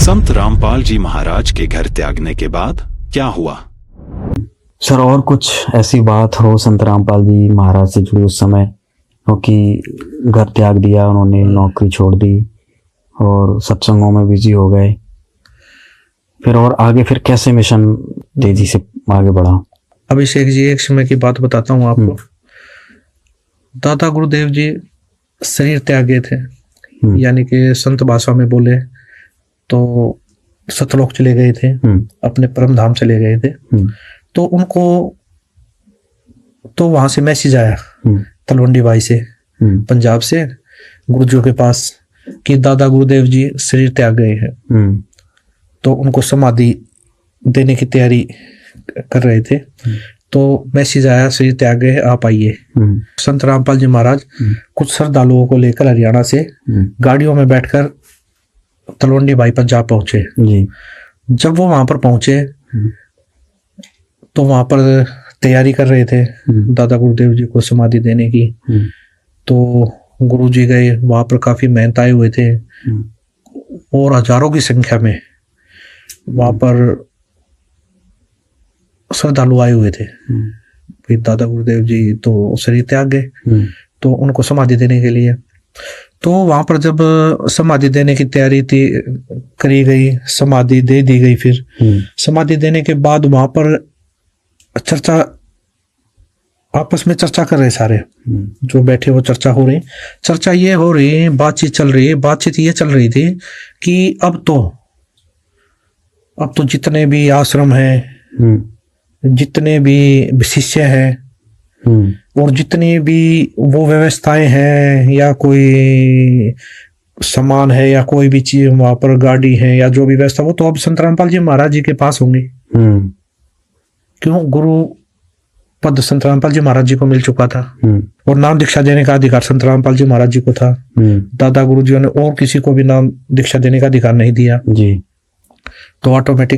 संत रामपाल जी महाराज के घर त्यागने के बाद क्या हुआ? सर और कुछ ऐसी बात हो संत रामपाल जी महाराज से जुड़ी उस समय हो कि घर त्याग दिया उन्होंने, नौकरी छोड़ दी और सत्संगों में बिजी हो गए, फिर और आगे फिर कैसे मिशन तेजी से आगे बढ़ा? अभिषेक जी, एक समय की बात बताता हूँ आपको। दादा गुरुदेव जी शरीर त्याग गए थे, यानी कि संत भाषा में बोले तो सतलोक चले गए थे, अपने परम धाम चले गए थे। तो उनको तो वहां से मैसेज आया तलवंडी भाई से, पंजाब से, गुरुजियों के पास कि दादा गुरुदेव जी शरीर त्याग गए हैं। तो उनको समाधि देने की तैयारी कर रहे थे। तो मैसेज आया शरीर त्याग गए, आप आइए। संत रामपाल जी महाराज कुछ श्रद्धालुओं को लेकर हरियाणा से गाड़ियों में बैठकर तलवंडी भाई पंजाब पहुंचे जी। जब वो वहां पर पहुंचे तो वहां पर तैयारी कर रहे थे दादा गुरुदेव जी को समाधि देने की। तो गुरु जी गए, वहां पर काफी मेहनत आए हुए थे और हजारों की संख्या में वहां पर श्रद्धालु आए हुए थे। फिर दादा गुरुदेव जी तो शरीर त्याग गए, तो उनको समाधि देने के लिए। तो वहां पर जब समाधि देने की तैयारी थी करी गई, समाधि दे दी गई। फिर समाधि देने के बाद वहां पर चर्चा, आपस में चर्चा कर रहे सारे जो बैठे, वो चर्चा हो रही। चर्चा ये हो रही, बातचीत चल रही है। बातचीत ये चल रही थी कि अब तो जितने भी आश्रम हैं, जितने भी शिष्य हैं और जितनी भी वो व्यवस्थाएं हैं या कोई सामान है या कोई भी चीज वहां पर, गाड़ी है या जो भी व्यवस्था, वो तो अब संत रामपाल जी महाराज जी के पास होंगे। क्यों? गुरु पद संत रामपाल जी महाराज जी को मिल चुका था और नाम दीक्षा देने का अधिकार संत रामपाल जी महाराज जी को था। दादा गुरु जी ने और किसी को भी नाम दीक्षा देने का अधिकार नहीं दिया जी। तो ऑटोमेटिक